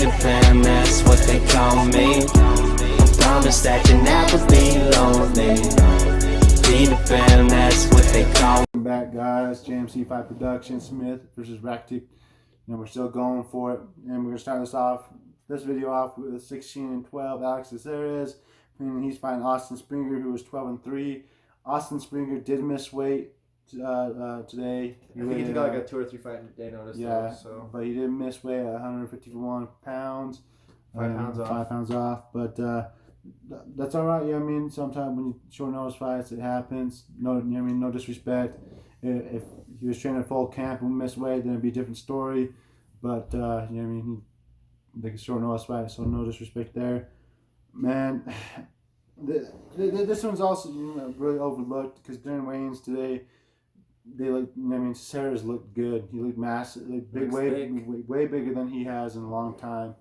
Peter Pan, that's what they call me. Promise that you never be lonely. Peter Pan, that's what they call me. Welcome back, guys. JMC 5 Production, Smith versus Raktic. And we're still going for it. And we're going to start this video off with 16-12 Alex Caceres. And he's fighting Austin Springer, who was 12-3. Austin Springer did miss weight today. I think he got like a 2 or 3 fight day notice. Yeah, so. But he did miss weight at 151 pounds. 5 pounds off. 5 pounds off. But that's all right. Yeah, I mean, sometimes when you short notice fights, it happens. No, no disrespect. If he was training full camp and missed weight, then it'd be a different story. But like a short notice fight, so no disrespect there. Man, this one's also really overlooked because during weigh-ins today, they look. Caceres looked good. He looked massive, way bigger than he has in a long time.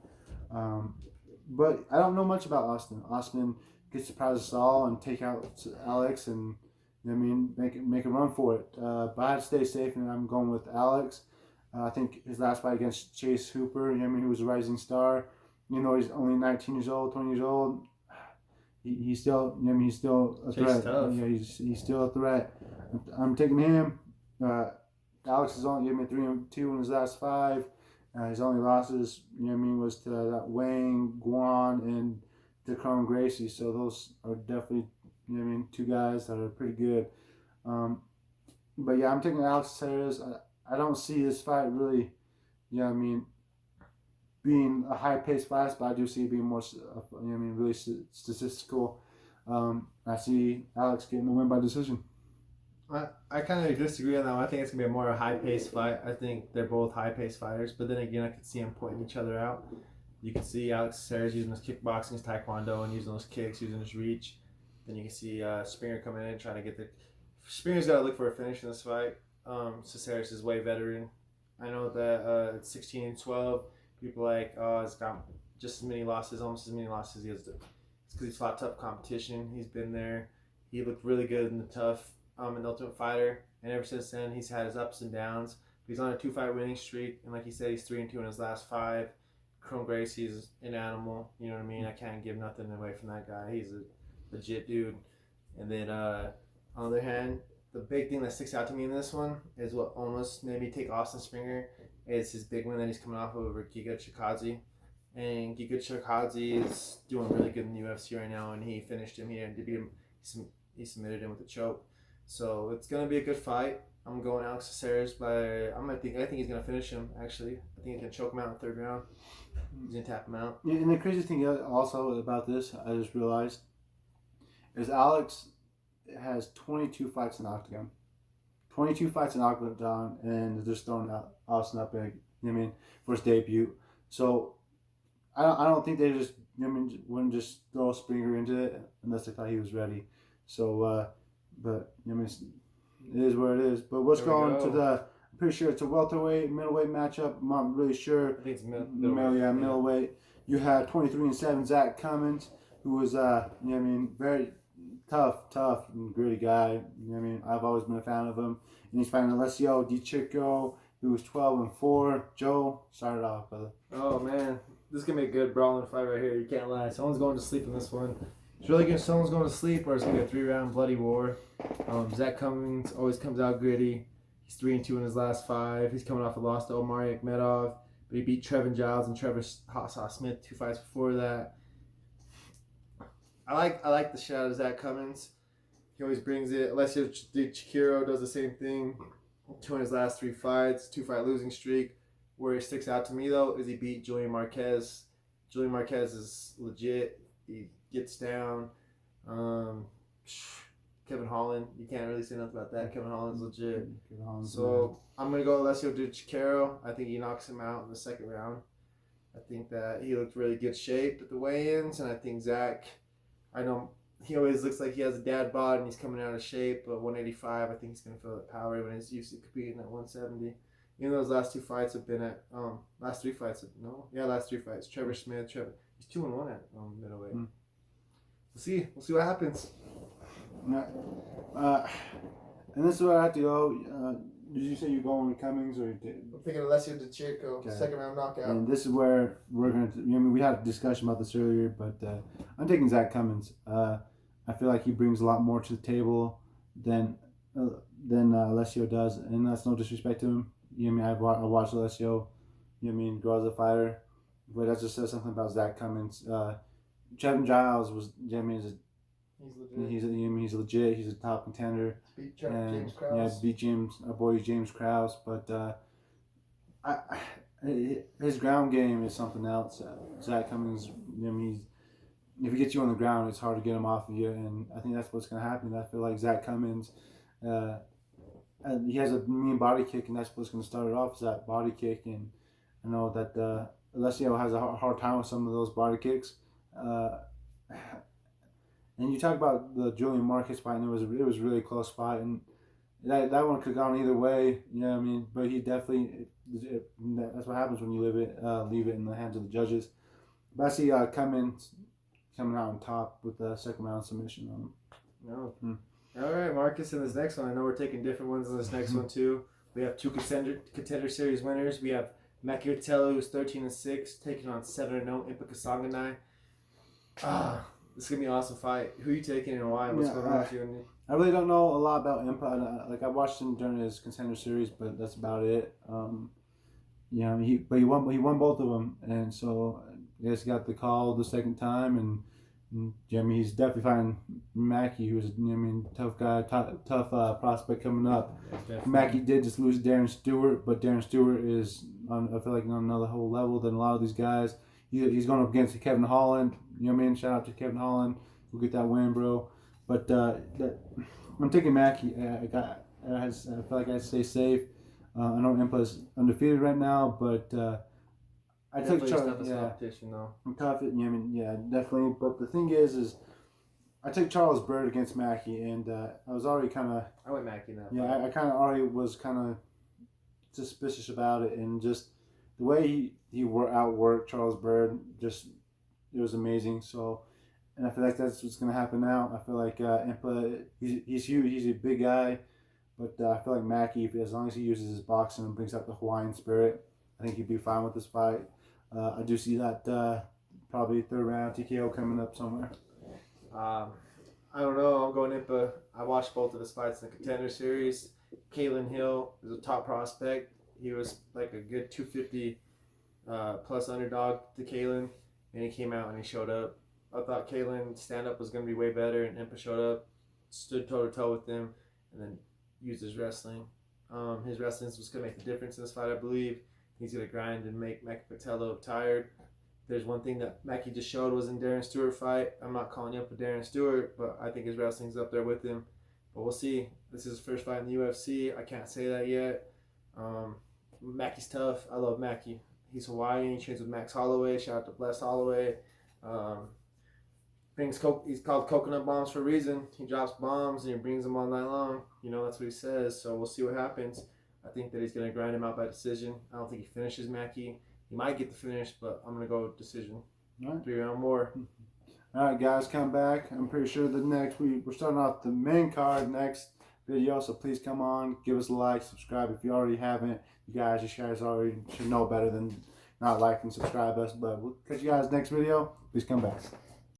But I don't know much about Austin. Austin could surprise us all and take out Alex and make a run for it. But I had to stay safe, and I'm going with Alex. I think his last fight against Chase Hooper, who was a rising star, he's only 19 years old, 20 years old. He's still, he's still a threat. Yeah, he's still a threat. I'm taking him. Alex has only given me 3-2 in his last 5. His only losses, was to that Wang, Guan, and Decron Gracie. So those are definitely, 2 guys that are pretty good. But yeah, I'm taking Alex Caceres. I don't see this fight really, being a high-paced fight, but I do see it being more, really statistical. I see Alex getting the win by decision. I kind of disagree on that one. I think it's going to be a more high-paced fight. I think they're both high-paced fighters, but then again, I could see them pointing each other out. You can see Alex Caceres using his kickboxing, his taekwondo, and using those kicks, using his reach. Then you can see Springer coming in and trying to get the... Springer's got to look for a finish in this fight. Caceres is way veteran. I know that at 16-12, people are like, he's got just as many losses, almost as many losses as he has. It's because he's fought tough competition. He's been there. He looked really good in the tough, in the Ultimate Fighter. And ever since then, he's had his ups and downs. He's on a 2-fight winning streak. And like he said, he's 3-2 in his last 5. Chrome Gracie's an animal. You know what I mean? I can't give nothing away from that guy. He's a legit dude. And then on the other hand, the big thing that sticks out to me in this one is what almost made me take Austin Springer is his big win that he's coming off over Giga Chikadze. And Giga Chikadze is doing really good in the UFC right now, and he finished him. He didn't beat him. He submitted him with a choke. So it's gonna be a good fight. I'm going Alex Caceres, but I think he's gonna finish him. Actually, I think he's gonna choke him out in the 3rd round. He's gonna tap him out. Yeah, and the crazy thing also about this, I just realized, is Alex has 22 fights in the octagon. 22 fights in the octagon, and they're just throwing Austin up big, for his debut. So I don't think they just, wouldn't just throw Springer into it unless they thought he was ready. So, but it is what it is. But let's go on to the, I'm pretty sure it's a welterweight, middleweight matchup. I'm not really sure. I think it's middleweight. Middleweight. You had 23-7 Zach Cummings, who was, very tough and gritty guy. I've always been a fan of him. And he's fighting Alessio Di Cicco, who was 12-4. Joe, start it off, brother. Oh man, this is gonna be a good brawling fight right here. You can't lie. Someone's going to sleep in this one. It's really good. Someone's going to sleep, or it's gonna be a 3-round bloody war. Zach Cummings always comes out gritty. He's 3-2 in his last 5. He's coming off a loss to Omar Akhmedov, but he beat Trevor Giles and Trevor Smith 2 fights before that. I like the shit out of Zach Cummings. He always brings it. Alessio Di Cicco does the same thing. 2 in his last 3 fights, 2-fight losing streak. Where he sticks out to me though is he beat Julian Marquez. Julian Marquez is legit. He gets down. Kevin Holland, you can't really say nothing about that. Kevin Holland's legit. So I'm gonna go Alessio Di Cicco. I think he knocks him out in the 2nd round. I think that he looked really good shape at the weigh-ins, and I think Zach, I know he always looks like he has a dad bod and he's coming out of shape, but 185, I think he's going to feel that power when he's used to competing at 170. Even though those last 2 fights have been at, last 3 fights, Trevor Smith, he's 2-1 at middleweight. We'll see what happens. And this is where I have to go. Did you say you're going with Cummings or you did? I'm thinking Alessio DiCirco, Okay. second round knockout. And this is where we're going to, we had a discussion about this earlier, but I'm taking Zach Cummings. I feel like he brings a lot more to the table than Alessio does, and that's no disrespect to him. I watched Alessio, grow as a fighter, but that just says something about Zach Cummings. Trevor Giles was, he's legit. He's a top contender. Beat James Krause. Yeah, beat our boy James Krause, but his ground game is something else. Zach Cummings, if he gets you on the ground, it's hard to get him off of you, and I think that's what's going to happen. I feel like Zach Cummings, he has a mean body kick, and that's what's going to start it off, is that body kick. And I know that Alessio has a hard time with some of those body kicks. And you talk about the Julian Marquez fight, and it was a really close fight, and that one could have gone either way. But he definitely, that's what happens when you leave it in the hands of the judges. But I see Cummings coming out on top with the second round submission on him. No. All right, Marcus, in this next one, I know we're taking different ones in this next one too. We have two contender series winners. We have Maki Otello, who's 13-6, taking on 7-0 Impa Kasanganay. This is gonna be an awesome fight. Who are you taking and why? What's going on with you? I really don't know a lot about Impa. I watched him during his contender series, but that's about it. He won both of them, and so I guess he got the call the second time, and he's definitely fighting Maki, who's tough guy, tough prospect coming up. Yeah, Maki did just lose Darren Stewart, but Darren Stewart is I feel like on another whole level than a lot of these guys. He's going up against Kevin Holland. Shout out to Kevin Holland. We'll get that win, bro. But I'm taking Maki. I feel like I stay safe. I know Impa's undefeated right now, but I took Charles. Competition, though. I'm tough. Definitely. But the thing is I took Charles Bird against Maki, and I was already kind of. I went Maki now. Yeah, I kind of already was kind of suspicious about it, and just the way he outworked Charles Bird, it was amazing. So, and I feel like that's what's gonna happen now. I feel like Impa, he's huge, he's a big guy, but I feel like Maki, as long as he uses his boxing and brings out the Hawaiian spirit, I think he'd be fine with this fight. I do see that probably third round TKO coming up somewhere. I don't know. I'm going Impa. I watched both of his fights in the contender series. Kalen Hill is a top prospect. He was like a good 250 plus underdog to Kalen, and he came out and he showed up. I thought Kalen's stand-up was going to be way better, and Impa showed up, stood toe-to-toe with him, and then used his wrestling. His wrestling was going to make the difference in this fight, I believe. He's going to grind and make Maki Otello tired. There's one thing that Maki just showed was in Darren Stewart fight. I'm not calling you up with Darren Stewart, but I think his wrestling's up there with him. But we'll see. This is his first fight in the UFC. I can't say that yet. Maki's tough. I love Maki. He's Hawaiian. He trains with Max Holloway. Shout out to Blessed Holloway. He's called Coconut Bombs for a reason. He drops bombs and he brings them all night long. That's what he says. So we'll see what happens. I think that he's going to grind him out by decision. I don't think he finishes Maki. He might get the finish, but I'm going to go with decision. All right. 3 round more. All right, guys, come back. I'm pretty sure we're starting off the main card next video, so please come on, give us a like, subscribe if you already haven't. You guys already should know better than not like and subscribe us, but we'll catch you guys next video. Please come back.